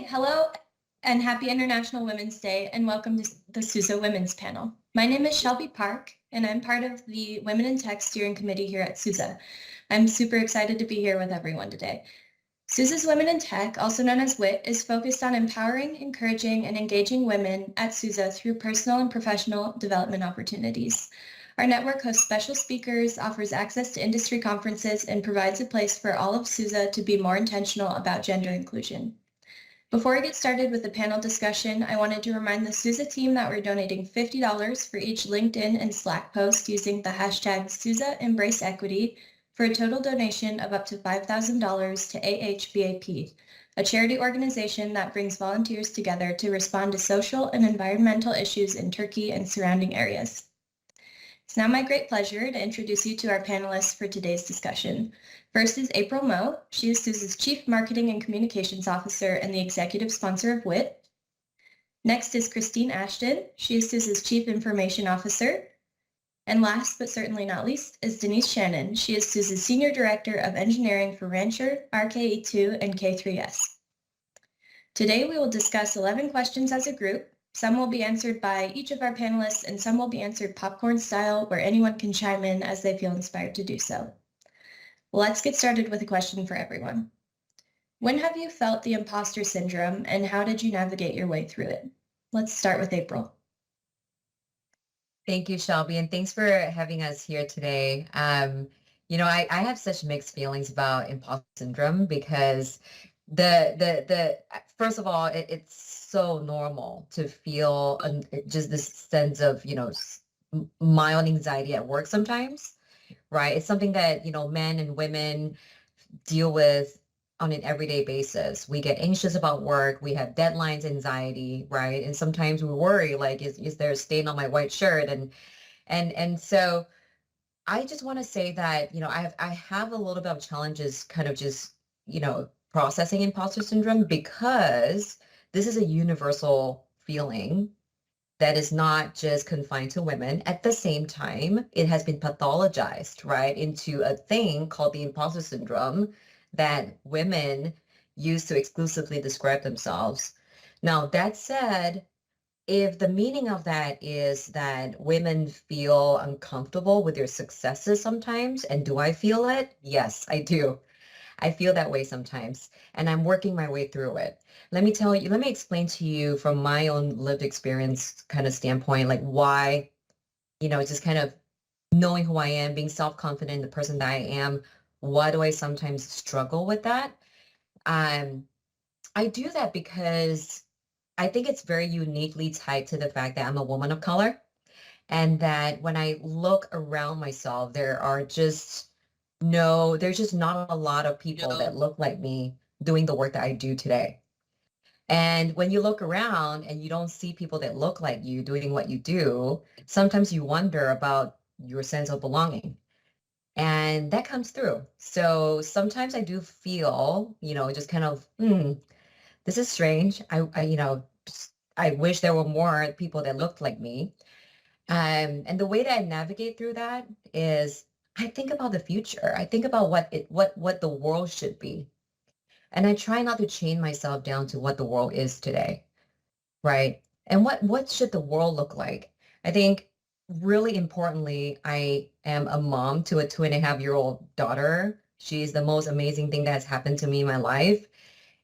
Hello and happy International Women's Day, and welcome to the SUSE Women's Panel. My name is Shelby Park, and I'm part of the Women in Tech Steering Committee here at SUSE. I'm super excited to be here with everyone today. SUSE's Women in Tech, also known as WIT, is focused on empowering, encouraging, and engaging women at SUSE through personal and professional development opportunities. Our network hosts special speakers, offers access to industry conferences, and provides a place for all of SUSE to be more intentional about gender inclusion. Before I get started with the panel discussion, I wanted to remind the SUSE team that we're donating $50 for each LinkedIn and Slack post using the hashtag SUSE Embrace Equity for a total donation of up to $5,000 to AHBAP, a charity organization that brings volunteers together to respond to social and environmental issues in Turkey and surrounding areas. It's now my great pleasure to introduce you to our panelists for today's discussion. First is April Moe. She is SUSE's Chief Marketing and Communications Officer and the executive sponsor of WIT. Next is Christine Ashton. She is SUSE's Chief Information Officer. And last but certainly not least is Denise Shannon. She is SUSE's Senior Director of Engineering for Rancher, RKE2, and K3S. Today we will discuss 11 questions as a group. Some will be answered by each of our panelists, and some will be answered popcorn style, where anyone can chime in as they feel inspired to do so. Let's get started with a question for everyone. When have you felt the imposter syndrome, and how did you navigate your way through it? Let's start with April. Thank you, Shelby, and thanks for having us here today. I have such mixed feelings about imposter syndrome because first of all, it's so normal to feel just this sense of, mild anxiety at work sometimes, right? It's something that, men and women deal with on an everyday basis. We get anxious about work. We have deadlines, anxiety, right? And sometimes we worry, like, is there a stain on my white shirt? And so I just want to say that, I have a little bit of challenges kind of just, processing imposter syndrome because this is a universal feeling that is not just confined to women. At the same time, it has been pathologized, right, into a thing called the imposter syndrome that women use to exclusively describe themselves. Now, that said, if the meaning of that is that women feel uncomfortable with their successes sometimes, and do I feel it? Yes, I do. I feel that way sometimes, and I'm working my way through it. Let me explain to you from my own lived experience kind of standpoint, like why, just kind of knowing who I am, being self-confident in the person that I am, why do I sometimes struggle with that? I do that because I think it's very uniquely tied to the fact that I'm a woman of color, and that when I look around myself, there's just not a lot of people that look like me doing the work that I do today. And when you look around and you don't see people that look like you doing what you do, sometimes you wonder about your sense of belonging. And that comes through. So sometimes I do feel, just kind of, this is strange. I wish there were more people that looked like me. And the way that I navigate through that is I think about the future. I think about what the world should be. And I try not to chain myself down to what the world is today, right? And what should the world look like? I think really importantly, I am a mom to a 2.5-year-old daughter. She's the most amazing thing that has happened to me in my life.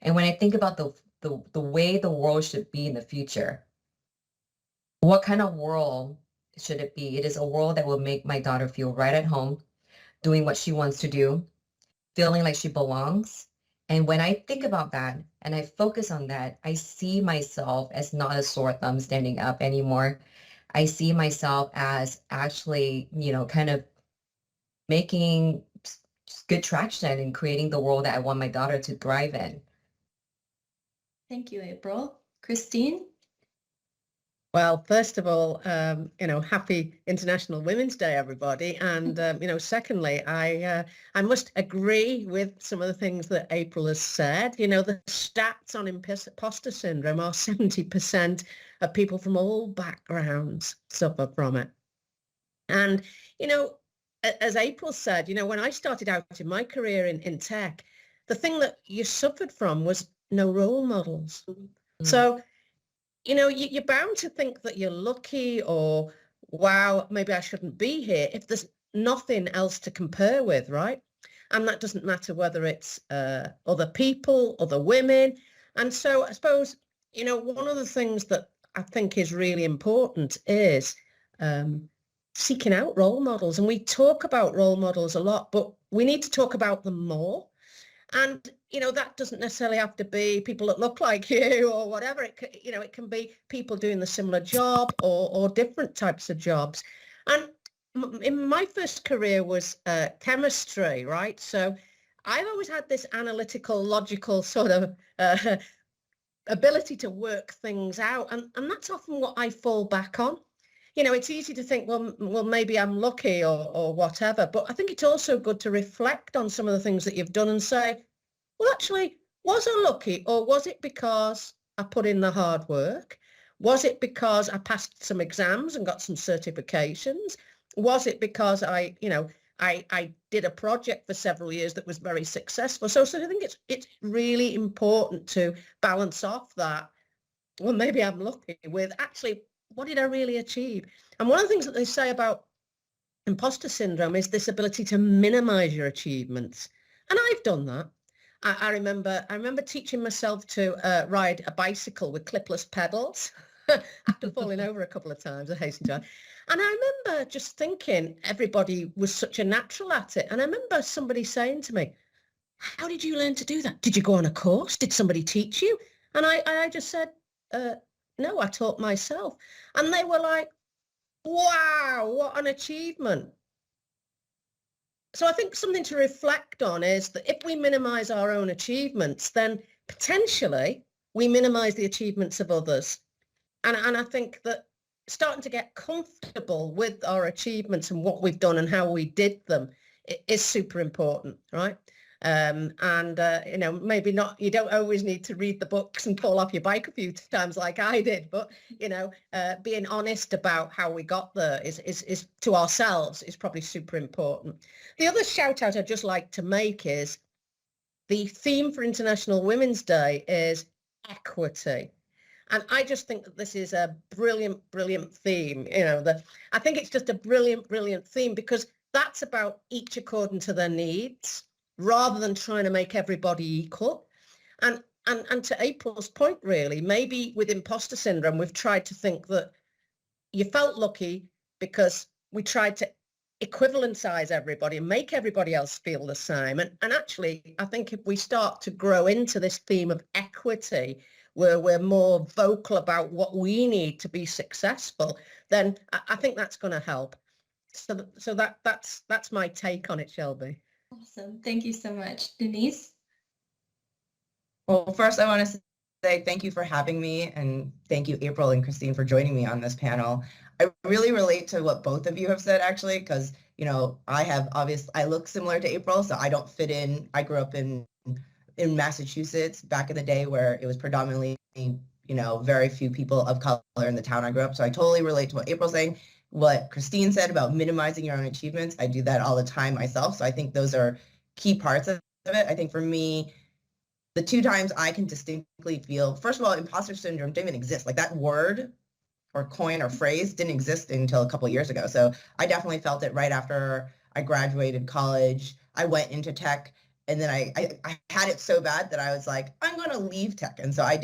And when I think about the way the world should be in the future, what kind of world should it be? It is a world that will make my daughter feel right at home, doing what she wants to do, feeling like she belongs. And when I think about that and I focus on that, I see myself as not a sore thumb standing up anymore. I see myself as actually, kind of making good traction and creating the world that I want my daughter to thrive in. Thank you, April. Christine? Well, first of all, happy International Women's Day, everybody. And, secondly, I must agree with some of the things that April has said. The stats on imposter syndrome are 70% of people from all backgrounds suffer from it. And, as April said, when I started out in my career in tech, the thing that you suffered from was no role models. So, you're bound to think that you're lucky or, wow, maybe I shouldn't be here if there's nothing else to compare with, right? And that doesn't matter whether it's other people, other women. And so I suppose, one of the things that I think is really important is seeking out role models. And we talk about role models a lot, but we need to talk about them more. And, that doesn't necessarily have to be people that look like you or whatever. It can be people doing the similar job or different types of jobs. And in my first career was chemistry, right? So I've always had this analytical, logical sort of ability to work things out. And that's often what I fall back on. It's easy to think, well, maybe I'm lucky or whatever, but I think it's also good to reflect on some of the things that you've done and say, well, actually, was I lucky or was it because I put in the hard work? Was it because I passed some exams and got some certifications? Was it because I did a project for several years that was very successful? So I think it's really important to balance off that, well, maybe I'm lucky, with actually, what did I really achieve? And one of the things that they say about imposter syndrome is this ability to minimize your achievements. And I've done that. I remember teaching myself to ride a bicycle with clipless pedals after falling over a couple of times, I hasten to add. And I remember just thinking everybody was such a natural at it. And I remember somebody saying to me, how did you learn to do that? Did you go on a course? Did somebody teach you? And I just said, no, I taught myself. And they were like, wow, what an achievement. So I think something to reflect on is that if we minimize our own achievements, then potentially we minimize the achievements of others. And I think that starting to get comfortable with our achievements and what we've done and how we did them is super important, right? Maybe not, you don't always need to read the books and fall off your bike a few times like I did, but, being honest about how we got there is to ourselves is probably super important. The other shout out I'd just like to make is the theme for International Women's Day is equity. And I just think that this is a brilliant, brilliant theme. I think it's just a brilliant, brilliant theme because that's about each according to their needs, rather than trying to make everybody equal. And to April's point, really, maybe with imposter syndrome, we've tried to think that you felt lucky because we tried to equivalentize everybody and make everybody else feel the same. And actually, I think if we start to grow into this theme of equity, where we're more vocal about what we need to be successful, then I think that's going to help. So that's my take on it, Shelby. Awesome. Thank you so much. Denise? Well, first I want to say thank you for having me, and thank you, April and Christine, for joining me on this panel. I really relate to what both of you have said, actually, because, I look similar to April, so I don't fit in. I grew up in Massachusetts back in the day where it was predominantly, very few people of color in the town I grew up. So I totally relate to what April's saying. What Christine said about minimizing your own achievements, I do that all the time myself. So I think those are key parts of it. I think for me, the two times I can distinctly feel, first of all, imposter syndrome didn't even exist. Like that word or coin or phrase didn't exist until a couple of years ago. So I definitely felt it right after I graduated college. I went into tech, and then I had it so bad that I was like, I'm going to leave tech. And so I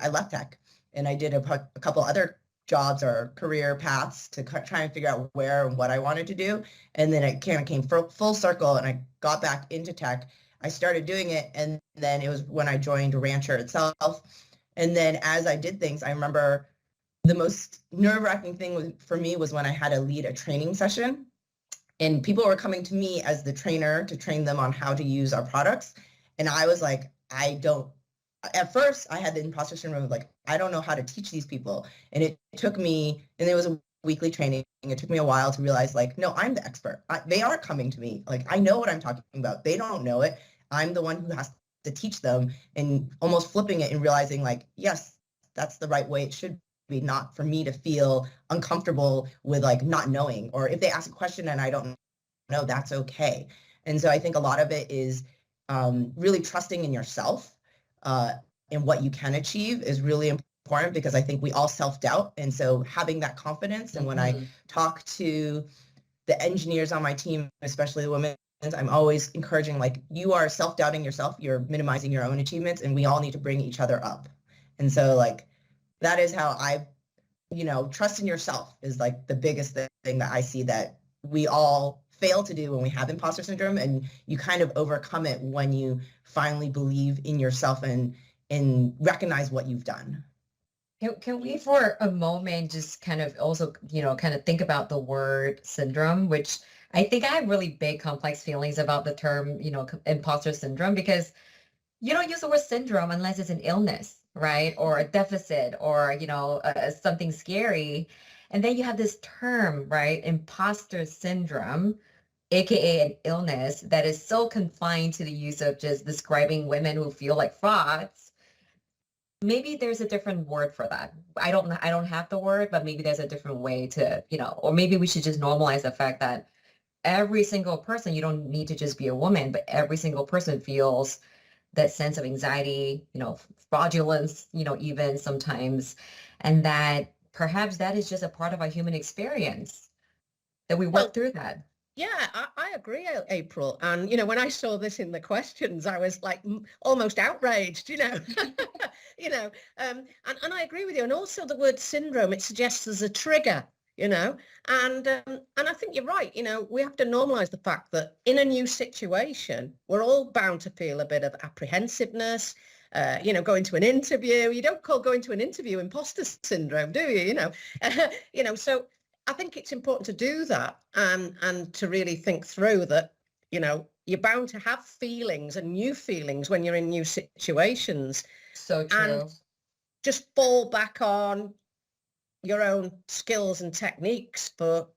left tech, and I did a couple other jobs or career paths to try and figure out where and what I wanted to do. And then it kind of came full circle, and I got back into tech. I started doing it, and then it was when I joined Rancher itself. And then as I did things, I remember the most nerve-wracking thing for me was when I had to lead a training session, and people were coming to me as the trainer to train them on how to use our products. And I was like, at first I had the imposter syndrome of like, I don't know how to teach these people. And it took me, and it was a weekly training. It took me a while to realize like, no, I'm the expert. They are coming to me. Like, I know what I'm talking about. They don't know it. I'm the one who has to teach them, and almost flipping it and realizing like, yes, that's the right way it should be, not for me to feel uncomfortable with like not knowing, or if they ask a question and I don't know, that's okay. And so I think a lot of it is really trusting in yourself in what you can achieve is really important, because I think we all self-doubt. And so having that confidence, and when I talk to the engineers on my team, especially the women, I'm always encouraging, like, you are self-doubting yourself, you're minimizing your own achievements, and we all need to bring each other up. And so, like, that is how I, trust in yourself is like the biggest thing that I see that we all fail to do when we have imposter syndrome, and you kind of overcome it when you finally believe in yourself and recognize what you've done. Can we for a moment just kind of also, kind of think about the word syndrome, which I think I have really big complex feelings about the term, imposter syndrome, because you don't use the word syndrome unless it's an illness, right? Or a deficit, or, something scary. And then you have this term, right? Imposter syndrome, AKA an illness that is so confined to the use of just describing women who feel like frauds. Maybe there's a different word for that. I don't have the word, but maybe there's a different way to, or maybe we should just normalize the fact that every single person, you don't need to just be a woman, but every single person feels that sense of anxiety, fraudulence, even sometimes, and that perhaps that is just a part of our human experience, that we work through that. Yeah, I agree, April. And, when I saw this in the questions, I was like almost outraged, and I agree with you. And also the word syndrome, it suggests there's a trigger, and I think you're right. We have to normalize the fact that in a new situation, we're all bound to feel a bit of apprehensiveness. Going to an interview, you don't call going to an interview imposter syndrome, do you? So I think it's important to do that and to really think through that, you're bound to have feelings and new feelings when you're in new situations. So true. And just fall back on your own skills and techniques for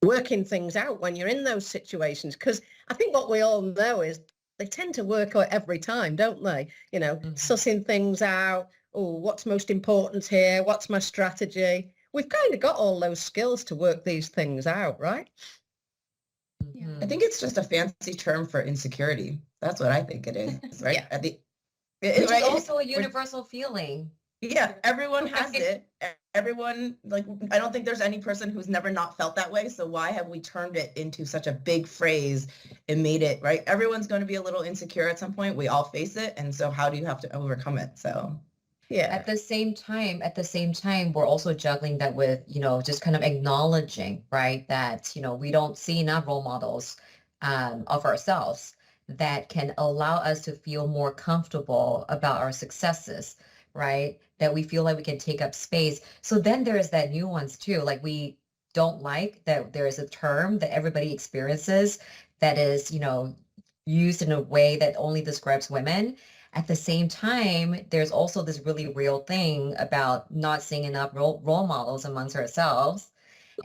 working things out when you're in those situations. Because I think what we all know is they tend to work out every time, don't they? Sussing things out. Oh, what's most important here? What's my strategy? We've kind of got all those skills to work these things out, right? Yeah. I think it's just a fancy term for insecurity. That's what I think it is, right? Yeah. Which is also a universal feeling. Yeah, everyone has it. Everyone, like, I don't think there's any person who's never not felt that way. So why have we turned it into such a big phrase and made it, right? Everyone's going to be a little insecure at some point. We all face it. And so how do you have to overcome it? So yeah. At the same time, we're also juggling that with, just kind of acknowledging, right, that, we don't see enough role models of ourselves that can allow us to feel more comfortable about our successes, right? That we feel like we can take up space. So then there is that nuance too. Like, we don't like that there is a term that everybody experiences that is, used in a way that only describes women. At the same time, there's also this really real thing about not seeing enough role models amongst ourselves,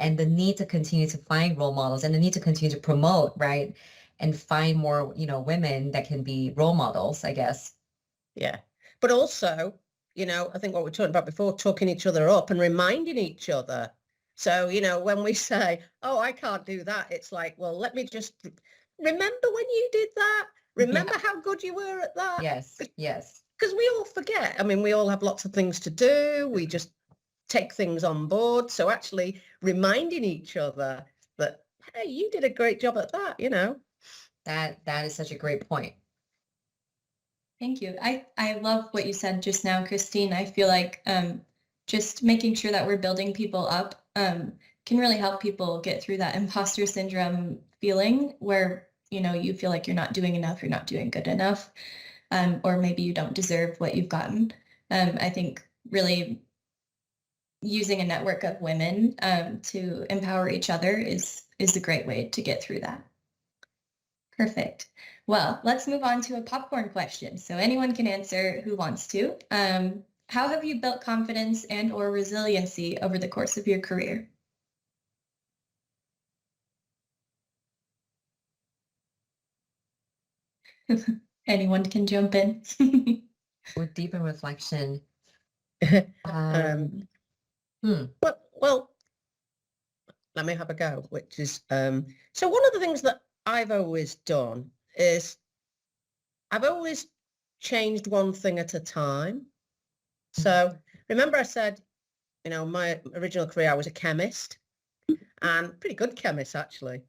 and the need to continue to find role models, and the need to continue to promote, right? And find more, women that can be role models, I guess. Yeah. But also, I think what we talked about before, talking each other up and reminding each other. So, when we say, oh, I can't do that, it's like, well, let me just remember when you did that. Remember how good you were at that? Yes. Because we all forget. I mean, we all have lots of things to do. We just take things on board. So actually reminding each other that, hey, you did a great job at that, That is such a great point. Thank you. I love what you said just now, Christine. I feel like just making sure that we're building people up can really help people get through that imposter syndrome feeling where, you feel like you're not doing enough, you're not doing good enough, or maybe you don't deserve what you've gotten. I think really using a network of women to empower each other is a great way to get through that. Perfect. Well, let's move on to a popcorn question. So anyone can answer who wants to. How have you built confidence and or resiliency over the course of your career? Anyone can jump in. We're deep in reflection. Well, let me have a go, which is, so one of the things that I've always done is I've always changed one thing at a time. So remember I said, you know, my original career, I was a chemist, and pretty good chemist, actually.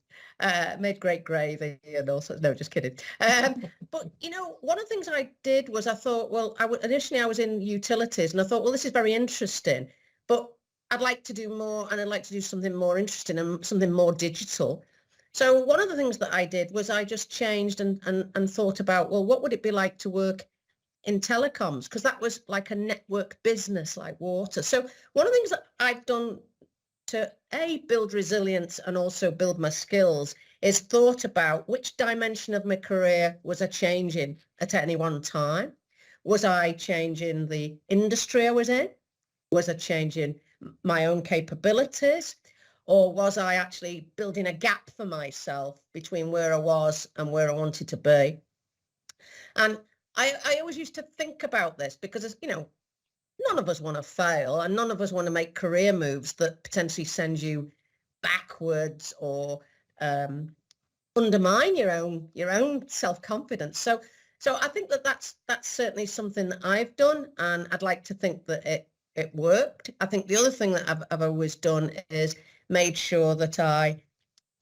Made great gravy and all sorts. No, just kidding. But, you know, one of the things I did was I thought, well, initially I was in utilities, and I thought, well, this is very interesting, but I'd like to do more, and I'd like to do something more interesting and something more digital. So one of the things that I did was I just changed and thought about, well, what would it be like to work in telecoms? Because that was like a network business like water. So one of the things that I've done to build resilience and also build my skills is thought about which dimension of my career was I changing at any one time. Was I changing the industry I was in? Was I changing my own capabilities? Or was I actually building a gap for myself between where I was and where I wanted to be? And I always used to think about this because, you know, none of us want to fail, and none of us want to make career moves that potentially send you backwards or undermine your own self-confidence. So I think that's certainly something that I've done, and I'd like to think that it worked. I think the other thing that I've always done is made sure that I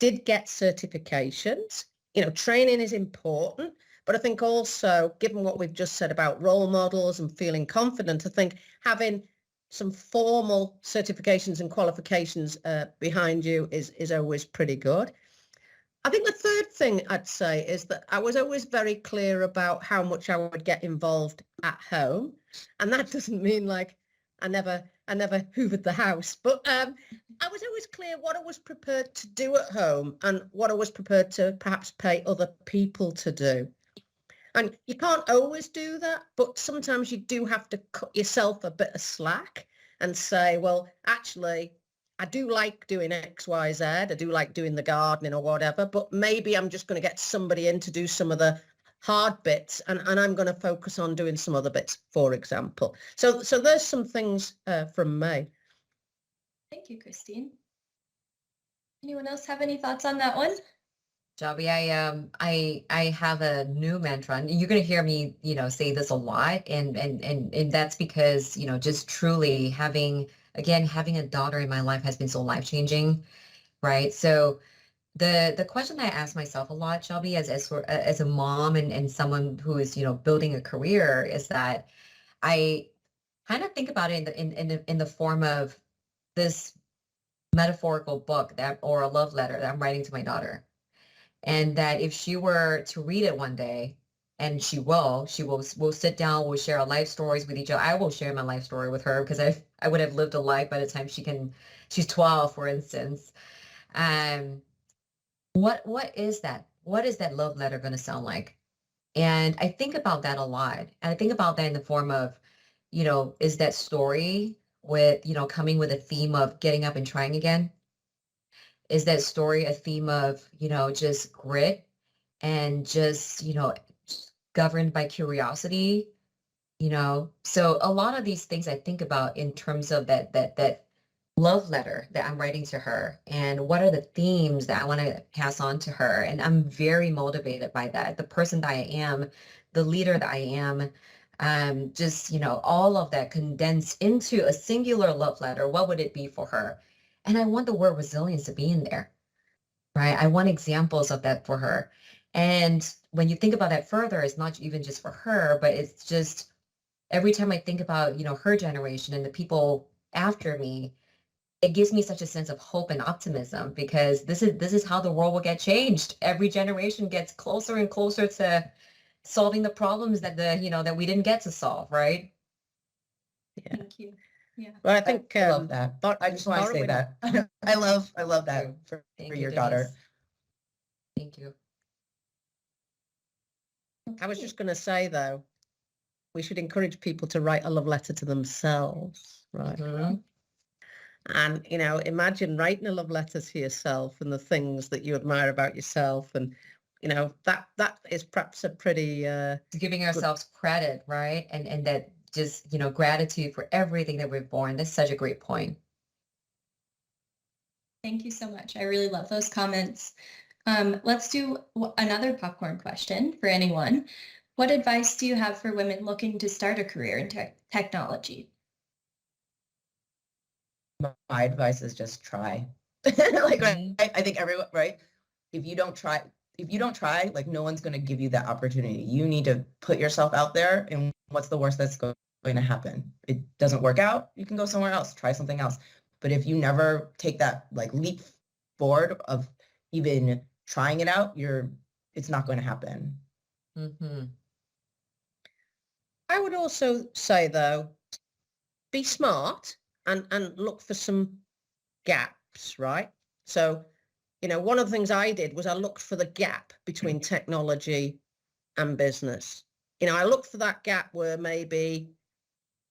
did get certifications. You know, training is important, but I think also, given what we've just said about role models and feeling confident, I think having some formal certifications and qualifications behind you is always pretty good. I think the third thing I'd say is that I was always very clear about how much I would get involved at home. And that doesn't mean like I never hoovered the house, but I was always clear what I was prepared to do at home and what I was prepared to perhaps pay other people to do. And you can't always do that, but sometimes you do have to cut yourself a bit of slack and say, well, actually, I do like doing X, Y, Z. I do like doing the gardening or whatever, but maybe I'm just going to get somebody in to do some of the hard bits, and I'm going to focus on doing some other bits, for example. So there's some things from me. Thank you, Christine. Anyone else have any thoughts on that one? Shelby, I have a new mantra, and you're gonna hear me, you know, say this a lot, and that's because, you know, just truly having a daughter in my life has been so life-changing, right? So the question I ask myself a lot, Shelby, as a mom and someone who is, you know, building a career, is that I kind of think about it in the form of this metaphorical book or a love letter that I'm writing to my daughter. And that if she were to read it one day, and we'll sit down, we'll share our life stories with each other. I will share my life story with her because I would have lived a life by the time she's 12, for instance. What is that? What is that love letter going to sound like? And I think about that a lot. And I think about that in the form of, you know, is that story with, you know, coming with a theme of getting up and trying again? Is that story a theme of, you know, just grit and just, you know, governed by curiosity, you know? So a lot of these things I think about in terms of that love letter that I'm writing to her, and what are the themes that I want to pass on to her. And I'm very motivated by that. The person that I am, the leader that I am, just, you know, all of that condensed into a singular love letter. What would it be for her? And I want the word resilience to be in there, right? I want examples of that for her. And when you think about that further, it's not even just for her, but it's just every time I think about, you know, her generation and the people after me, it gives me such a sense of hope and optimism, because this is how the world will get changed. Every generation gets closer and closer to solving the problems that we didn't get to solve, right? Yeah. Thank you. Yeah. Well, I think I love that. I just want to say that. I love that for your daughter. Thank you. I was just going to say, though, we should encourage people to write a love letter to themselves, right? Mm-hmm. And, you know, imagine writing a love letter to yourself and the things that you admire about yourself. And, you know, that is perhaps a pretty... Giving ourselves credit, right? And that just, you know, gratitude for everything that we've born. That's such a great point. Thank you so much. I really love those comments. Let's do another popcorn question for anyone. What advice do you have for women looking to start a career in technology? My advice is just try. Like, right, I think everyone, right? If you don't try, like no one's going to give you that opportunity. You need to put yourself out there, and what's the worst that's going to happen? It doesn't work out, you can go somewhere else, try something else. But if you never take that like leap forward of even trying it out, it's not going to happen. Mm-hmm. I would also say, though, be smart and look for some gaps, right? So, one of the things I did was I looked for the gap between technology and business. I looked for that gap where maybe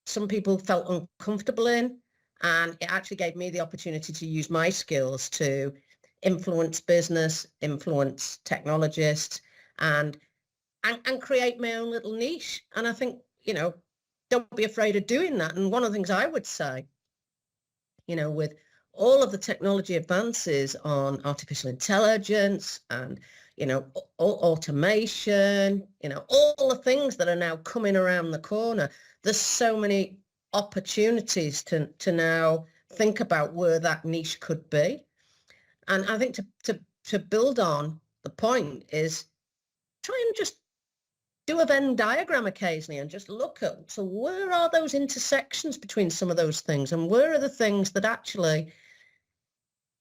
some people felt uncomfortable in, and it actually gave me the opportunity to use my skills to influence business, influence technologists, and create my own little niche. And I think, don't be afraid of doing that. And one of the things I would say, with all of the technology advances on artificial intelligence and, automation, all the things that are now coming around the corner, there's so many opportunities to now think about where that niche could be. And I think to build on the point is try and just do a Venn diagram occasionally and just look at, so where are those intersections between some of those things, and where are the things that actually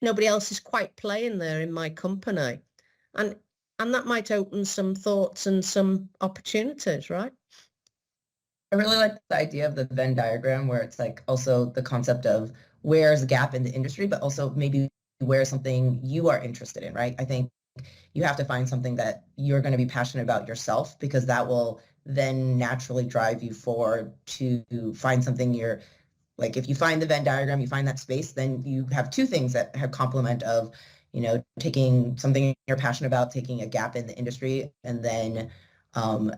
nobody else is quite playing there in my company, and that might open some thoughts and some opportunities, right? I really like the idea of the Venn diagram, where it's like also the concept of where's the gap in the industry, but also maybe where's something you are interested in, right? I think you have to find something that you're going to be passionate about yourself, because that will then naturally drive you forward to find something you're like. If you find the Venn diagram, you find that space, then you have two things that have complement of, taking something you're passionate about, taking a gap in the industry, and then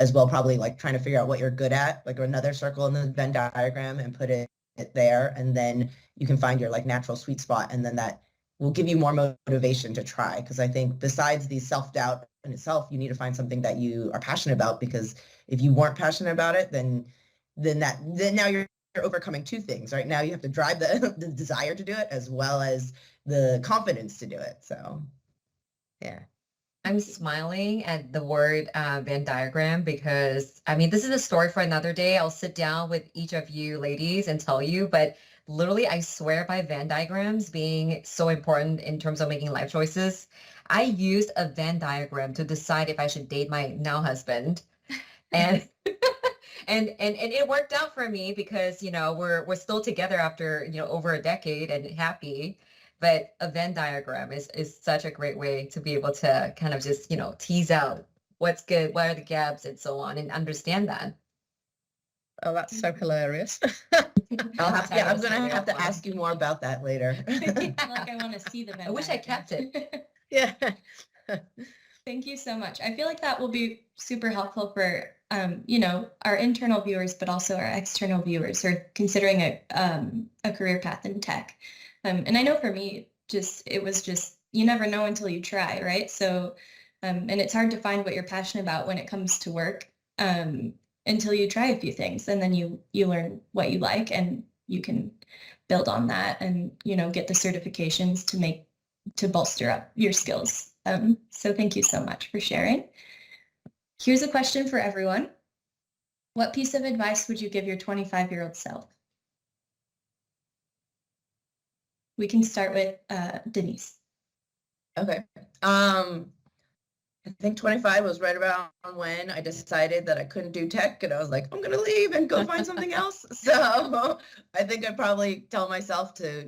as well, probably like trying to figure out what you're good at, like another circle in the Venn diagram and put it there. And then you can find your like natural sweet spot. And then that will give you more motivation to try. Because I think besides the self-doubt in itself, you need to find something that you are passionate about, because if you weren't passionate about it, then now you're overcoming two things, right? Now you have to drive the desire to do it as well as the confidence to do it. So, yeah. I'm smiling at the word Venn diagram because, I mean, this is a story for another day. I'll sit down with each of you ladies and tell you, but literally, I swear by Venn diagrams being so important in terms of making life choices. I used a Venn diagram to decide if I should date my now husband. And and it worked out for me because, we're still together after, over a decade and happy. But a Venn diagram is such a great way to be able to kind of just, tease out what's good, what are the gaps and so on, and understand that. Oh, that's so hilarious. I'm gonna have to ask you more about that later. I feel like I want to see the Venn I wish I diagram. kept it. Yeah. Thank you so much. I feel like that will be super helpful for, our internal viewers, but also our external viewers who are considering a career path in tech. And I know for me, it was just, you never know until you try, right? So, and it's hard to find what you're passionate about when it comes to work until you try a few things, and then you learn what you like, and you can build on that and, get the certifications to bolster up your skills. So thank you so much for sharing. Here's a question for everyone. What piece of advice would you give your 25-year-old self? We can start with Denise. Okay. I think 25 was right about when I decided that I couldn't do tech, and I was like, I'm gonna leave and go find something else. So I think I'd probably tell myself to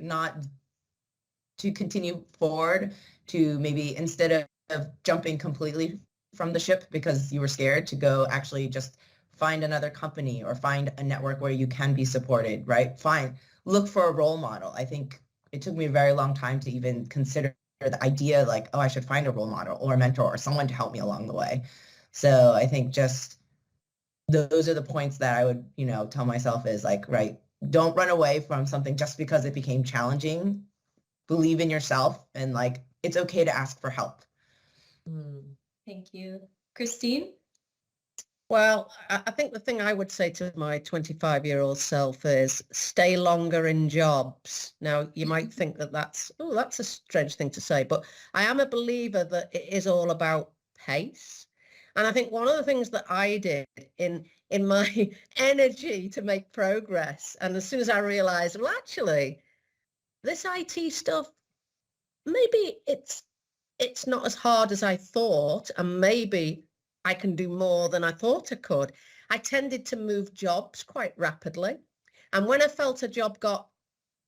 continue forward, to maybe instead of jumping completely from the ship because you were scared, to go actually just find another company or find a network where you can be supported, right? Look for a role model. I think it took me a very long time to even consider the idea like, oh, I should find a role model or a mentor or someone to help me along the way. So I think just those are the points that I would, tell myself is like, right, don't run away from something just because it became challenging. Believe in yourself, and like, it's okay to ask for help. Thank you. Christine? Well, I think the thing I would say to my 25-year-old self is stay longer in jobs. Now, you might think that that's a strange thing to say, but I am a believer that it is all about pace. And I think one of the things that I did in my energy to make progress, and as soon as I realized, well, actually, this IT stuff, maybe it's not as hard as I thought, and maybe I can do more than I thought I could. I tended to move jobs quite rapidly. And when I felt a job got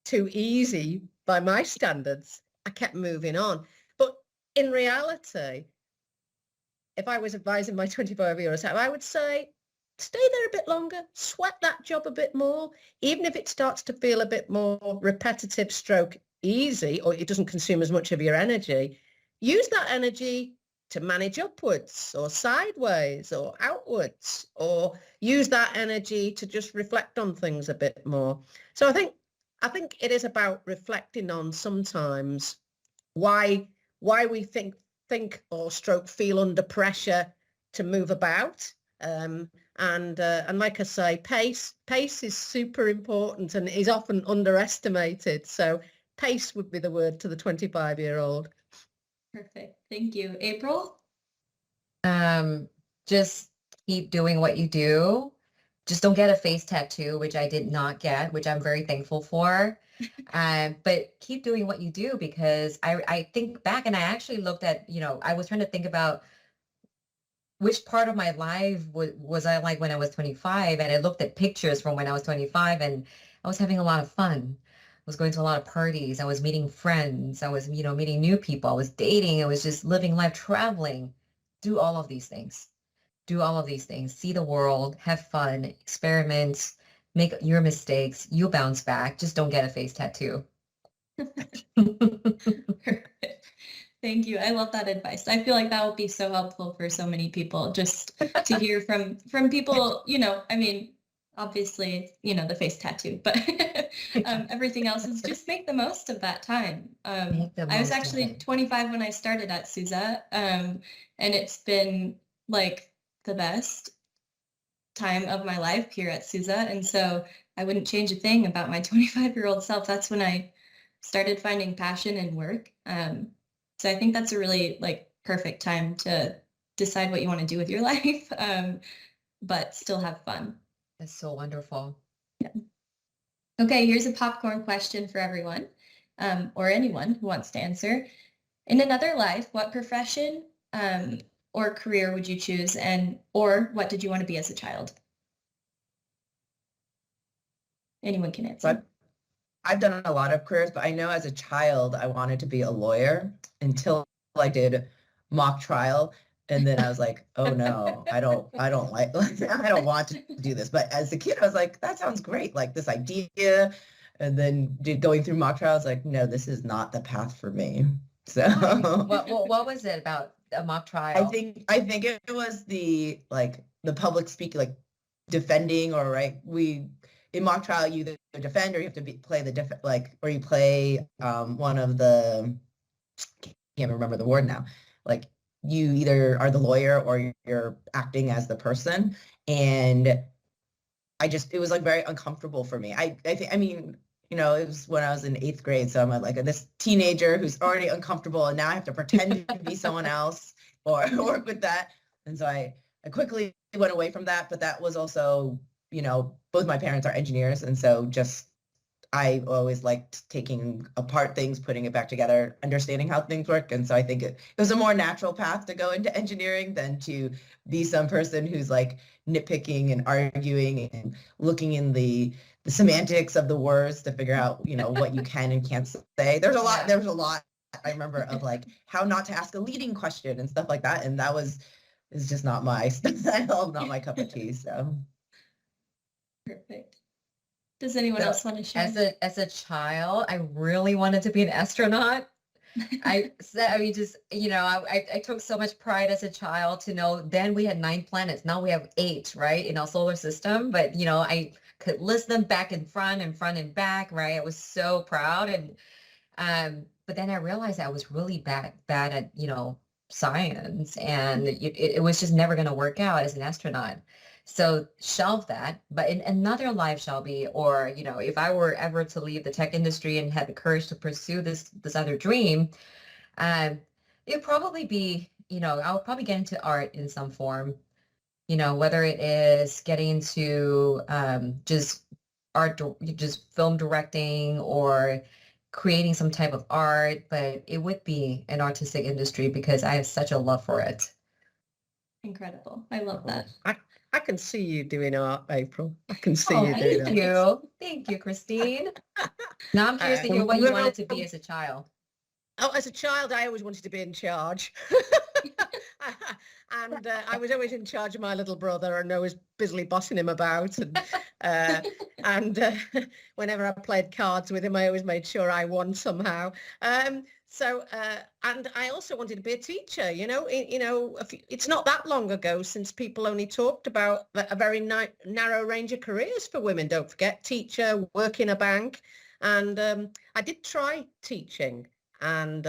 too easy by my standards, I kept moving on. But in reality, if I was advising my 25-year-old self, I would say, stay there a bit longer, sweat that job a bit more, even if it starts to feel a bit more repetitive stroke easy, or it doesn't consume as much of your energy. Use that energy to manage upwards or sideways or outwards, or use that energy to just reflect on things a bit more. So I think it is about reflecting on sometimes why we think or stroke feel under pressure to move about. And like I say, pace is super important and is often underestimated. So pace would be the word to the 25-year-old. Perfect. Thank you. April? Just keep doing what you do. Just don't get a face tattoo, which I did not get, which I'm very thankful for. But keep doing what you do, because I think back and I actually looked at, I was trying to think about which part of my life was I like when I was 25, and I looked at pictures from when I was 25, and I was having a lot of fun. I was going to a lot of parties. I was meeting friends. I was, meeting new people. I was dating. I was just living life, traveling. Do all of these things. Do all of these things. See the world, have fun, experiment, make your mistakes. You'll bounce back. Just don't get a face tattoo. Thank you. I love that advice. I feel like that will be so helpful for so many people, just to hear from people, I mean, obviously, the face tattoo, but everything else is just make the most of that time. I was actually 25 when I started at SUSE, and it's been like the best time of my life here at SUSE. And so I wouldn't change a thing about my 25-year-old self. That's when I started finding passion in work. So I think that's a really perfect time to decide what you want to do with your life, but still have fun. That's so wonderful. Yeah. Okay, here's a popcorn question for everyone, or anyone who wants to answer. In another life, what profession or career would you choose, or what did you want to be as a child? Anyone can answer. But I've done a lot of careers, but I know as a child, I wanted to be a lawyer until I did mock trial. And then I was like, oh no, I don't like, I don't want to do this. But as a kid, I was like, that sounds great. Like this idea. And then going through mock trial, I was like, no, this is not the path for me. So what was it about a mock trial? I think it was the public speaking, like defending, or in mock trial, you either defend or you have to play or you play one of the, can't remember the word now. Like you either are the lawyer or you're acting as the person. And it was very uncomfortable for me. I mean, it was when I was in 8th grade. So I'm like this teenager who's already uncomfortable, and now I have to pretend to be someone else or work with that. And so I quickly went away from that. But that was also, both my parents are engineers. And so I always liked taking apart things, putting it back together, understanding how things work. And so I think it was a more natural path to go into engineering than to be some person who's nitpicking and arguing and looking in the semantics of the words to figure out, what you can and can't say. There was a lot I remember of how not to ask a leading question and stuff like that. And that is just not my style, not my cup of tea. So. Perfect. Does anyone else want to share? As a child, I really wanted to be an astronaut. I took so much pride as a child to know then we had 9 planets. Now we have 8, right, in our solar system. But, I could list them back and front and back, right? I was so proud. And but then I realized I was really bad at, science, and it was just never going to work out as an astronaut. So shelve that. But in another life, Shelby, or, you know, if I were ever to leave the tech industry and had the courage to pursue this other dream, it'd probably be, you know, I'll probably get into art in some form, you know, whether it is getting into just art, just film directing, or creating some type of art, but it would be an artistic industry because I have such a love for it. Incredible. I love that. I can see you doing art, April. I can see Oh, you doing thank that. you. Thank you, Christine. Now I'm curious to hear what you wanted to be as a child. Oh, as a child, I always wanted to be in charge. And I was always in charge of my little brother and always busily bossing him about. And whenever I played cards with him, I always made sure I won somehow. And I also wanted to be a teacher. You know, it's not that long ago since people only talked about a very narrow range of careers for women. Don't forget, teacher, work in a bank. And I did try teaching. And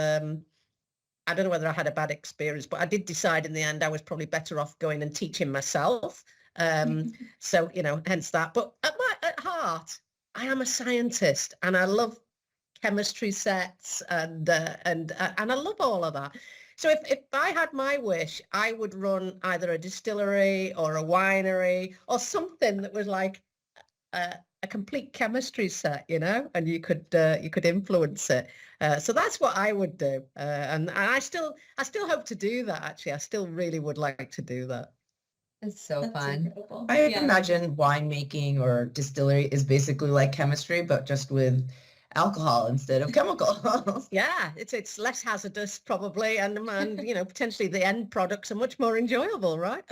I don't know whether I had a bad experience, but I did decide in the end I was probably better off going and teaching myself. So, you know, hence that. But at heart, I am a scientist, and I love chemistry sets, and I love all of that. So if I had my wish, I would run either a distillery or a winery or something that was like a complete chemistry set, you know, and you could influence it. So that's what I would do, and I still hope to do that. Actually, I still really would like to do that. It's so That's fun. incredible. I Yeah. imagine winemaking or distillery is basically like chemistry, but just with alcohol instead of chemicals. Yeah, it's less hazardous probably, and you know, potentially the end products are much more enjoyable, right?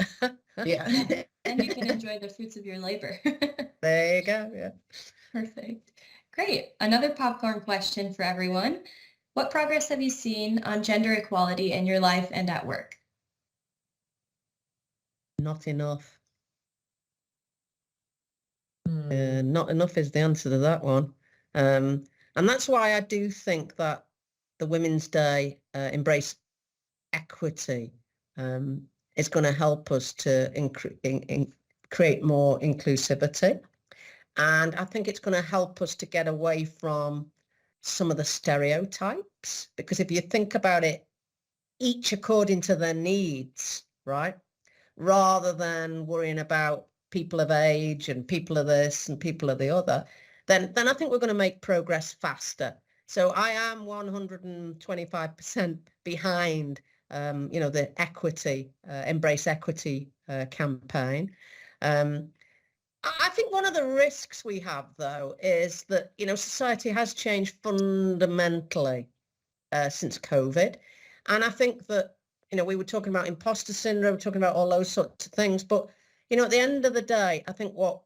Yeah. And you can enjoy the fruits of your labor. There you go. Yeah. Perfect. Great. Another popcorn question for everyone. What progress have you seen on gender equality in your life and at work? Not enough. Hmm. Not enough is the answer to that one. And that's why I do think that the Women's Day embrace equity is going to help us to create more inclusivity. And I think it's going to help us to get away from some of the stereotypes, because if you think about it, each according to their needs, right? Rather than worrying about people of age and people of this and people of the other, then I think we're going to make progress faster. So I am 125% behind, you know, the equity, embrace equity campaign. I think one of the risks we have, though, is that, you know, society has changed fundamentally since COVID. And I think that, you know, we were talking about imposter syndrome, talking about all those sorts of things. But, you know, at the end of the day, I think what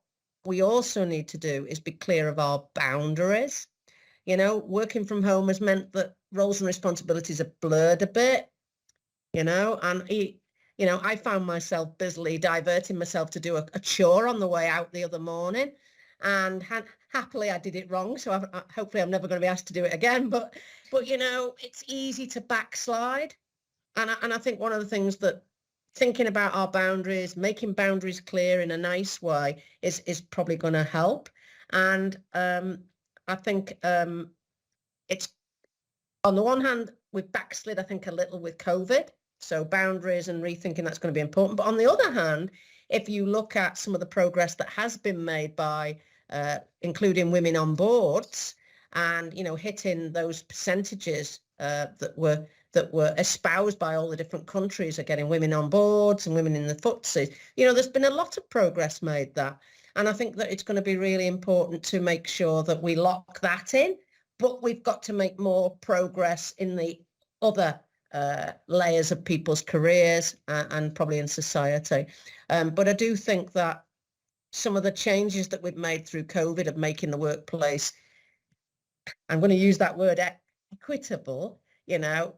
we also need to do is be clear of our boundaries. You know, working from home has meant that roles and responsibilities are blurred a bit, you know, and you know, I found myself busily diverting myself to do a chore on the way out the other morning, and happily I did it wrong. So hopefully I'm never going to be asked to do it again. But you know, it's easy to backslide, and I think one of the things that thinking about our boundaries, making boundaries clear in a nice way is probably going to help. And I think it's, on the one hand, we've backslid, I think, a little with COVID. So boundaries and rethinking, that's going to be important. But on the other hand, if you look at some of the progress that has been made by including women on boards and, you know, hitting those percentages that were espoused by all the different countries are getting women on boards and women in the FTSE, you know, there's been a lot of progress made that. And I think that it's going to be really important to make sure that we lock that in, but we've got to make more progress in the other layers of people's careers and probably in society. But I do think that some of the changes that we've made through COVID of making the workplace, I'm going to use that word, equitable, you know,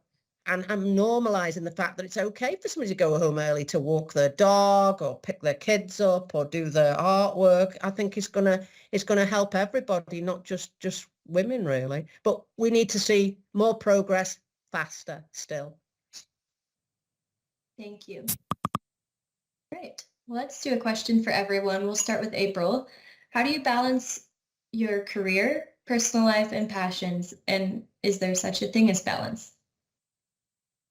and I'm normalizing the fact that it's okay for somebody to go home early to walk their dog or pick their kids up or do their artwork. I think it's going to help everybody, not just women really. But we need to see more progress faster still. Thank you. Great. Let's do a question for everyone. We'll start with April. How do you balance your career, personal life, and passions? And is there such a thing as balance?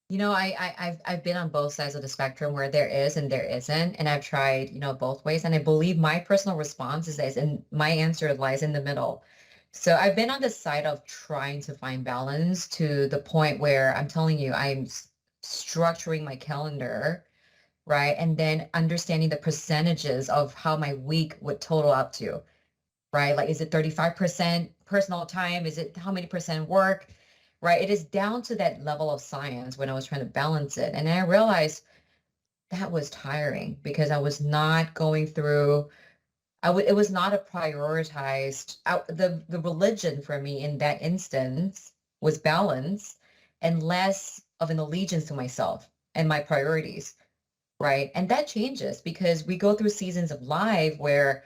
You know, I've been on both sides of the spectrum where there is and there isn't, and I've tried, both ways. And I believe my personal response and my answer lies in the middle. So I've been on the side of trying to find balance to the point where I'm telling you, structuring my calendar, right? And then understanding the percentages of how my week would total up to, right? Like, is it 35% personal time? Is it how many percent work? Right? It is down to that level of science when I was trying to balance it. And I realized that was tiring because I was not going through, it was not a prioritized, the religion for me in that instance was balance and less of an allegiance to myself and my priorities, right? And that changes because we go through seasons of life where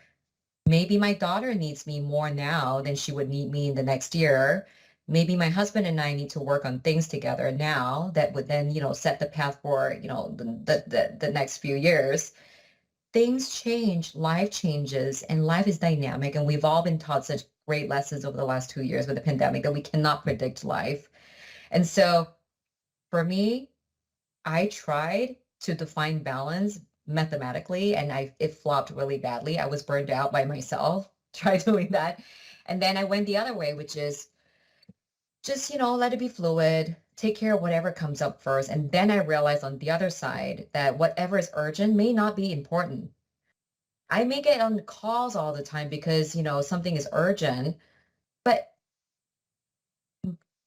maybe my daughter needs me more now than she would need me in the next year. Maybe my husband and I need to work on things together now that would then, set the path for, the next few years. Things change, life changes, and life is dynamic. And we've all been taught such great lessons over the last 2 years with the pandemic that we cannot predict life. And so for me, I tried to define balance mathematically and it flopped really badly. I was burned out by myself, try doing that. And then I went the other way, which is just, let it be fluid, take care of whatever comes up first. And then I realized on the other side that whatever is urgent may not be important. I may get on calls all the time because, something is urgent, but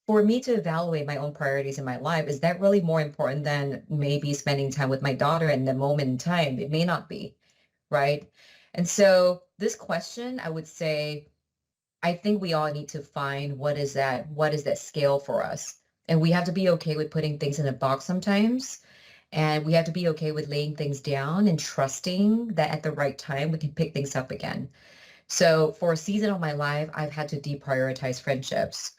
for me to evaluate my own priorities in my life, is that really more important than maybe spending time with my daughter in the moment in time? It may not be, right? And so this question, I would say, I think we all need to find what is that scale for us. And we have to be okay with putting things in a box sometimes. And we have to be okay with laying things down and trusting that at the right time, we can pick things up again. So for a season of my life, I've had to deprioritize friendships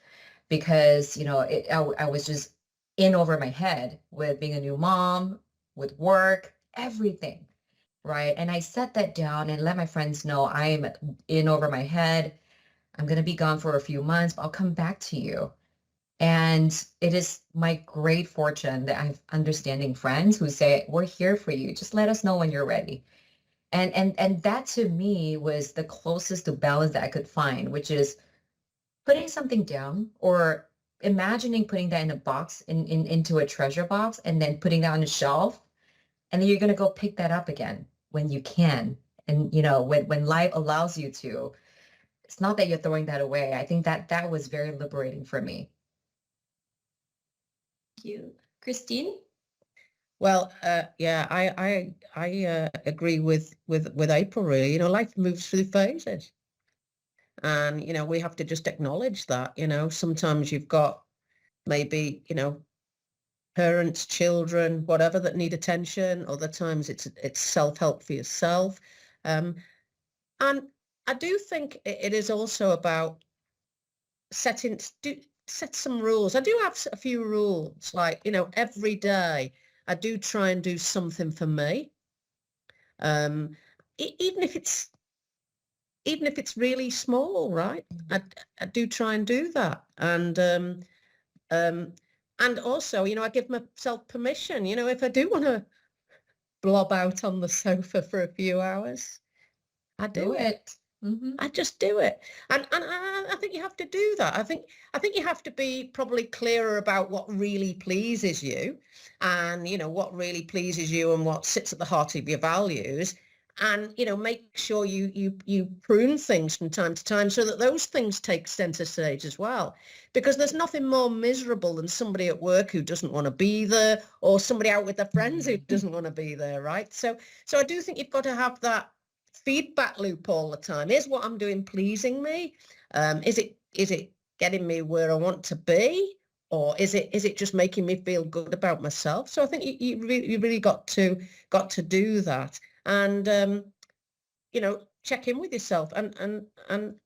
because, I was just in over my head with being a new mom, with work, everything, right? And I set that down and let my friends know I am in over my head. I'm going to be gone for a few months, but I'll come back to you. And it is my great fortune that I have understanding friends who say, we're here for you. Just let us know when you're ready. And that to me was the closest to balance that I could find, which is putting something down or imagining putting that in a box into a treasure box and then putting that on a shelf. And then you're going to go pick that up again when you can. And, when life allows you to, it's not that you're throwing that away. I think that was very liberating for me. Thank you. Christine? Well, yeah, I agree with April, really. Life moves through phases. And, we have to just acknowledge that, sometimes you've got maybe, parents, children, whatever that need attention. Other times it's self-help for yourself. And I do think it is also about set some rules. I do have a few rules, like, every day I do try and do something for me. Even if it's really small, right? I do try and do that. And also, I give myself permission, if I do want to blob out on the sofa for a few hours, I do it. Mm-hmm. I just do it. And I think you have to do that. I think you have to be probably clearer about what really pleases you and, what really pleases you and what sits at the heart of your values. And, make sure you prune things from time to time so that those things take center stage as well. Because there's nothing more miserable than somebody at work who doesn't want to be there or somebody out with their friends who doesn't want to be there, right? So I do think you've got to have that feedback loop all the time. Is what I'm doing pleasing me? Is it getting me where I want to be? Or is it just making me feel good about myself? So I think you really got to do that. And check in with yourself. And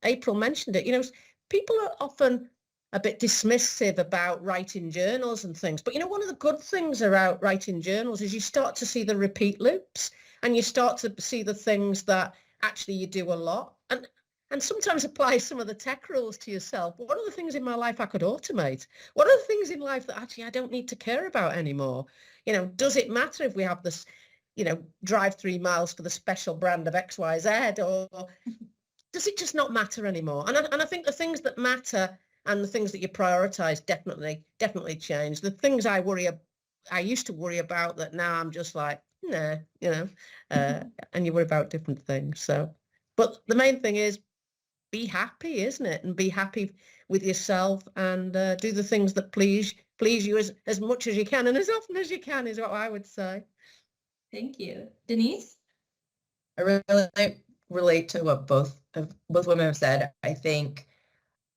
April mentioned it. People are often a bit dismissive about writing journals and things. But, you know, one of the good things about writing journals is you start to see the repeat loops, and you start to see the things that actually you do a lot, and sometimes apply some of the tech rules to yourself. What are the things in my life I could automate? What are the things in life that actually I don't need to care about anymore? You know, does it matter if we have this, you know, drive 3 miles for the special brand of XYZ, or does it just not matter anymore? And I think the things that matter and the things that you prioritize definitely change. The things I used to worry about that now I'm just like, nah, you know, and you worry about different things. So, but the main thing is be happy, isn't it? And be happy with yourself, and do the things that please you as much as you can and as often as you can, is what I would say. Thank you. Denise? I really relate to what both women have said. I think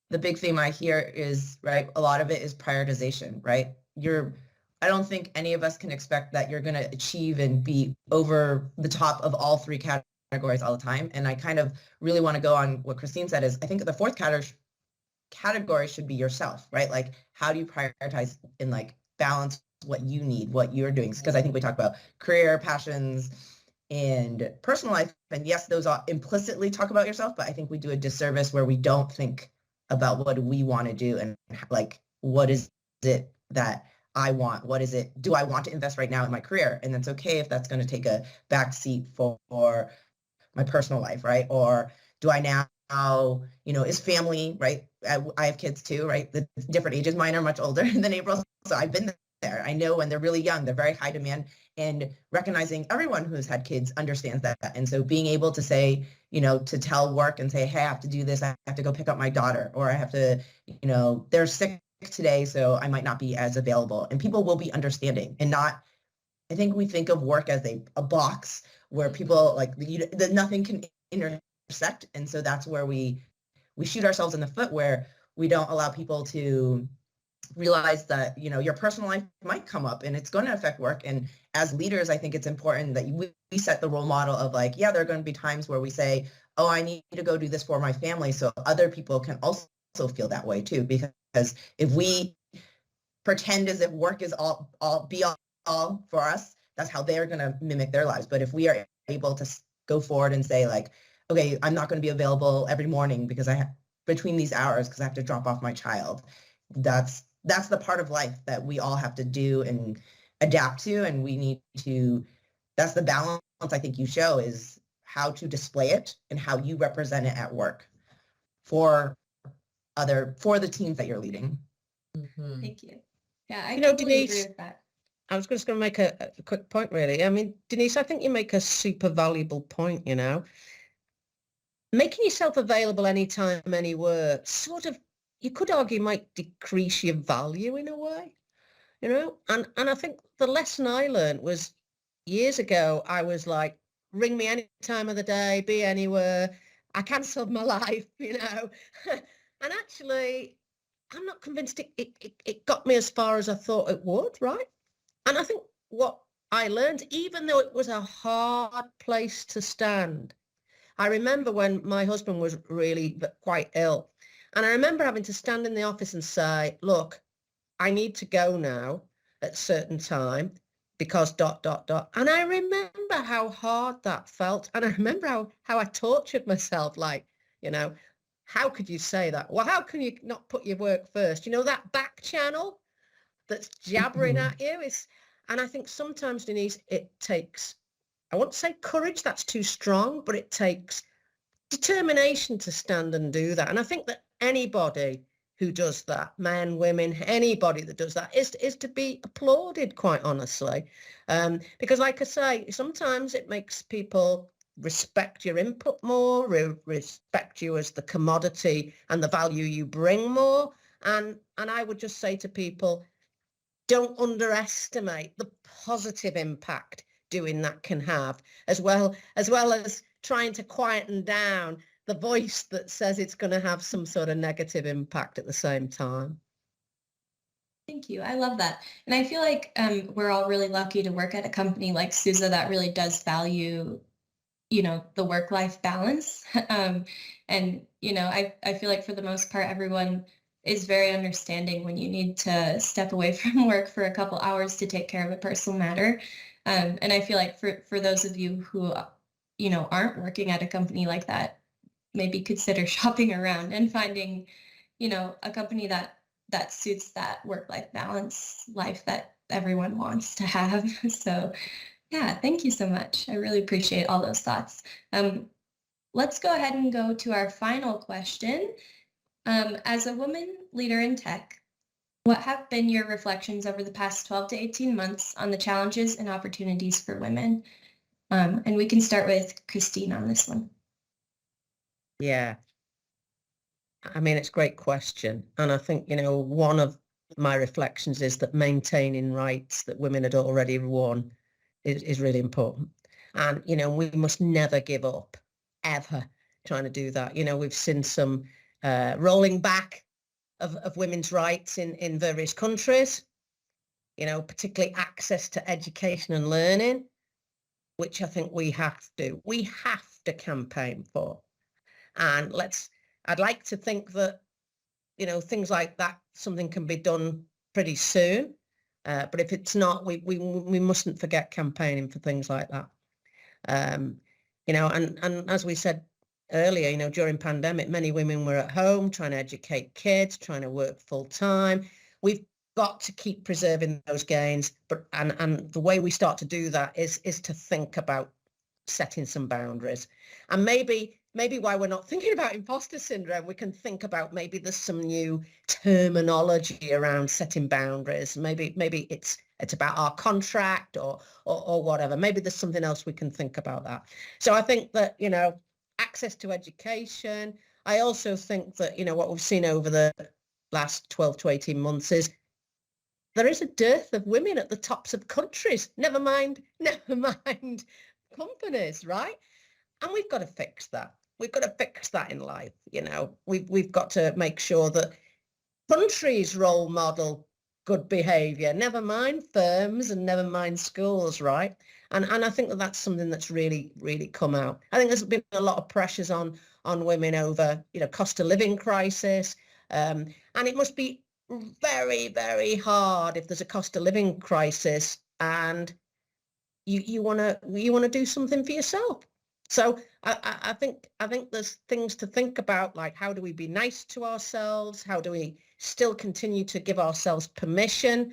the big theme I hear is, right, a lot of it is prioritization, right? I don't think any of us can expect that you're going to achieve and be over the top of all 3 categories all the time. And I kind of really want to go on what Christine said is, I think the 4th category should be yourself, right? Like, how do you prioritize and like balance what you need, what you're doing? Because I think we talk about career, passions, and personal life. And yes, those all implicitly talk about yourself, but I think we do a disservice where we don't think about what do we want to do, and like, what is it that I want? What is it? Do I want to invest right now in my career? And it's okay if that's going to take a back seat for my personal life, right? Or do I now, you know, is family, right? I have kids too, right? The different ages. Mine are much older than April, so I've been there. I know when they're really young, they're very high demand, and recognizing everyone who's had kids understands that. And so being able to say, you know, to tell work and say, hey, I have to do this. I have to go pick up my daughter, or I have to, you know, they're sick today, so I might not be as available. And people will be understanding, and not, I think we think of work as a box where people like that nothing can intersect. And so that's where we shoot ourselves in the foot, where we don't allow people to realize that, you know, your personal life might come up and it's going to affect work. And as leaders, I think it's important that we set the role model of like, yeah, there are going to be times where we say, oh, I need to go do this for my family, so other people can also feel that way too. Because if we pretend as if work is all for us, that's how they're going to mimic their lives. But if we are able to go forward and say like, okay, I'm not going to be available every morning because I have between these hours because I have to drop off my child. That's the part of life that we all have to do and adapt to, and we need to, that's the balance I think you show, is how to display it and how you represent it at work for the teams that you're leading. Mm-hmm. Thank you. Yeah, I You know, totally agree Denise, with that. I was just going to make a quick point, really. I mean, Denise, I think you make a super valuable point, you know. Making yourself available anytime, anywhere, sort of, you could argue, might decrease your value in a way, you know. And I think the lesson I learned was years ago, I was like, ring me any time of the day, be anywhere. I cancelled my life, you know. And actually, I'm not convinced it got me as far as I thought it would, right? And I think what I learned, even though it was a hard place to stand, I remember when my husband was really quite ill, and I remember having to stand in the office and say, look, I need to go now at a certain time because ... And I remember how hard that felt. And I remember how I tortured myself, like, you know, how could you say that? Well, how can you not put your work first? You know, that back channel that's jabbering at you is, and I think sometimes, Denise, it takes, I won't say courage, that's too strong, but it takes determination to stand and do that. And I think that anybody who does that, men, women, anybody that does that is to be applauded, quite honestly. Because like I say, sometimes it makes people respect your input more, respect you as the commodity and the value you bring more. And I would just say to people, don't underestimate the positive impact doing that can have, as well as trying to quieten down the voice that says it's going to have some sort of negative impact at the same time. Thank you. I love that. And I feel like we're all really lucky to work at a company like SUSE that really does value, you know, the work-life balance. And, you know, I feel like for the most part, everyone is very understanding when you need to step away from work for a couple hours to take care of a personal matter. And I feel like for those of you who, aren't working at a company like that, maybe consider shopping around and finding, a company that suits that work-life balance life that everyone wants to have. So yeah, thank you so much. I really appreciate all those thoughts. Let's go ahead and go to our final question. As a woman leader in tech, what have been your reflections over the past 12 to 18 months on the challenges and opportunities for women? And we can start with Christine on this one. Yeah. I mean, it's a great question. And I think, one of my reflections is that maintaining rights that women had already won is really important. And, we must never give up, ever, trying to do that. We've seen some rolling back of women's rights in various countries, particularly access to education and learning, which I think we have to campaign for. And I'd like to think that, things like that, something can be done pretty soon. But if it's not, we mustn't forget campaigning for things like that. And as we said earlier, during pandemic, many women were at home trying to educate kids, trying to work full time. We've got to keep preserving those gains, but and the way we start to do that is to think about setting some boundaries. And maybe why we're not thinking about imposter syndrome, we can think about maybe there's some new terminology around setting boundaries. Maybe it's about our contract or whatever. Maybe there's something else we can think about that. So I think that, access to education. I also think that, what we've seen over the last 12 to 18 months is there is a dearth of women at the tops of countries, never mind companies, right? And we've got to fix that. We've got to fix that in life. We've got to make sure that countries role model good behavior, never mind firms and never mind schools, right? And I think that that's something that's really, really come out. I think there's been a lot of pressures on women over, cost of living crisis. And it must be very, very hard if there's a cost of living crisis and you want to do something for yourself. So I think there's things to think about, like how do we be nice to ourselves? How do we still continue to give ourselves permission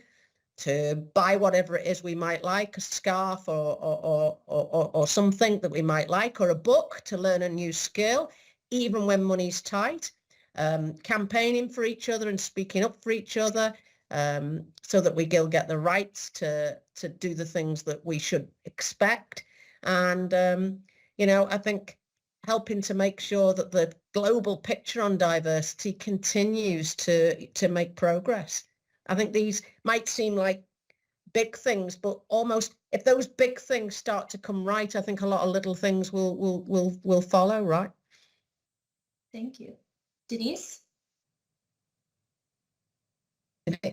to buy whatever it is we might like, a scarf or something that we might like, or a book to learn a new skill, even when money's tight. Campaigning for each other and speaking up for each other, so that we get the rights to do the things that we should expect. And, I think helping to make sure that the global picture on diversity continues to make progress. I think these might seem like big things, but almost if those big things start to come right, I think a lot of little things will follow, right? Thank you. Denise?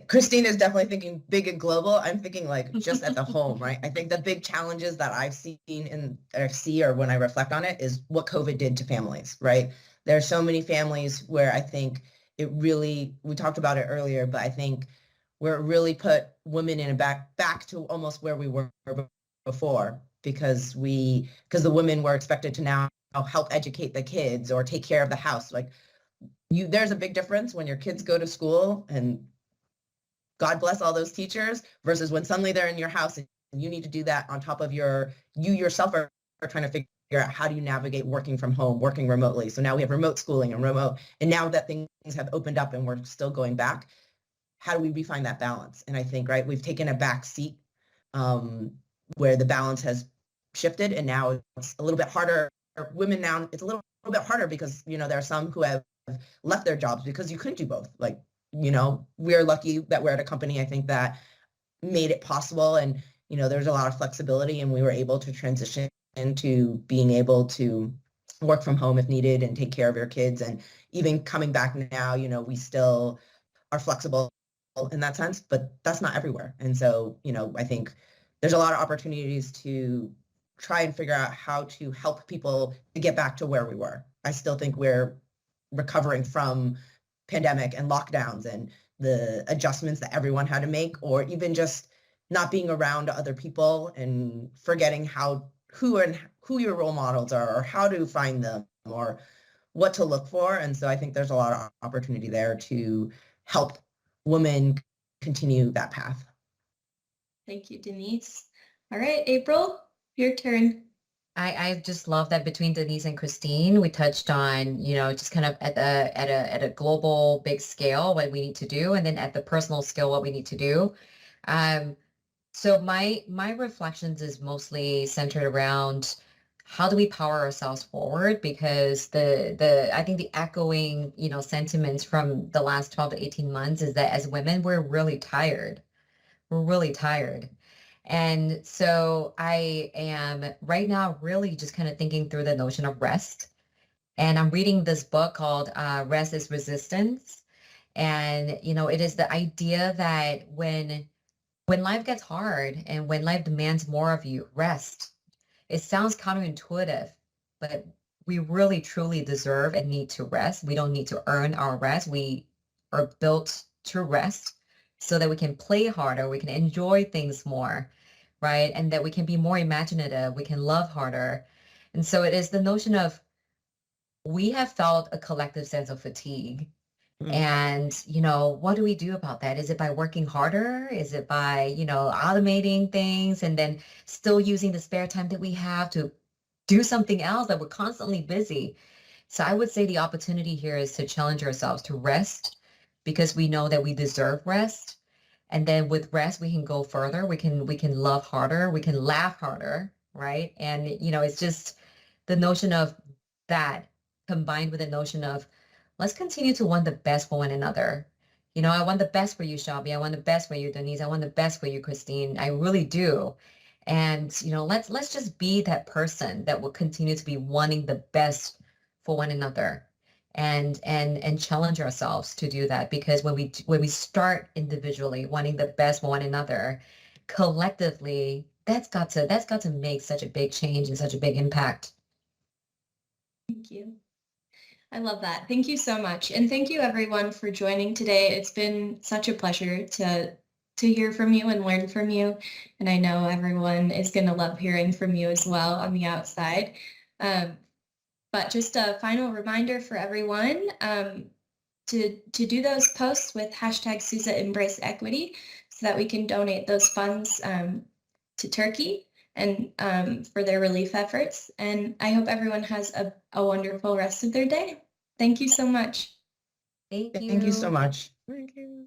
Christine is definitely thinking big and global. I'm thinking like just at the home, right? I think the big challenges that I've seen or when I reflect on it is what COVID did to families, right? There are so many families where I think we talked about it earlier, but I think where it really put women in a back to almost where we were before, because the women were expected to now help educate the kids or take care of the house. Like there's a big difference when your kids go to school, and God bless all those teachers, versus when suddenly they're in your house and you need to do that on top of you yourself are trying to figure out how do you navigate working from home, working remotely. So now we have remote schooling and now that things have opened up and we're still going back, how do we refine that balance? And I think, right, we've taken a back seat where the balance has shifted, and now it's a little bit harder. Women now, it's a little bit harder because, there are some who have left their jobs because you couldn't do both. Like, we're lucky that we're at a company, I think, that made it possible. And, there's a lot of flexibility, and we were able to transition into being able to work from home if needed and take care of your kids. And even coming back now, we still are flexible in that sense, but that's not everywhere. And so, I think there's a lot of opportunities to try and figure out how to help people to get back to where we were. I still think we're recovering from pandemic and lockdowns and the adjustments that everyone had to make, or even just not being around other people and forgetting who your role models are, or how to find them, or what to look for. And so I think there's a lot of opportunity there to help women continue that path. Thank you, Denise. All right, April, your turn. I just love that between Denise and Christine, we touched on, just kind of at a global big scale, what we need to do, and then at the personal scale, what we need to do. So my reflections is mostly centered around how do we power ourselves forward? Because I think the echoing, sentiments from the last 12 to 18 months is that as women, we're really tired. We're really tired. And so I am right now really just kind of thinking through the notion of rest. And I'm reading this book called Rest is Resistance. And, it is the idea that when life gets hard and when life demands more of you, rest. It sounds counterintuitive, but we really truly deserve and need to rest. We don't need to earn our rest. We are built to rest so that we can play harder, we can enjoy things more, right? And that we can be more imaginative, we can love harder. And so it is the notion of we have felt a collective sense of fatigue. And, what do we do about that? Is it by working harder? Is it by, automating things and then still using the spare time that we have to do something else, that we're constantly busy? So I would say the opportunity here is to challenge ourselves to rest, because we know that we deserve rest. And then with rest, we can go further. We can love harder. We can laugh harder, right? And, it's just the notion of that combined with the notion of let's continue to want the best for one another. I want the best for you, Shelby. I want the best for you, Denise. I want the best for you, Christine. I really do. And, let's just be that person that will continue to be wanting the best for one another and challenge ourselves to do that. Because when we start individually wanting the best for one another, collectively, that's got to make such a big change and such a big impact. Thank you. I love that. Thank you so much. And thank you everyone for joining today. It's been such a pleasure to hear from you and learn from you. And I know everyone is going to love hearing from you as well on the outside. But just a final reminder for everyone to do those posts with hashtag SUSE Embrace Equity so that we can donate those funds to Turkey and for their relief efforts. And I hope everyone has a wonderful rest of their day. Thank you so much. Thank you. Thank you so much. Thank you.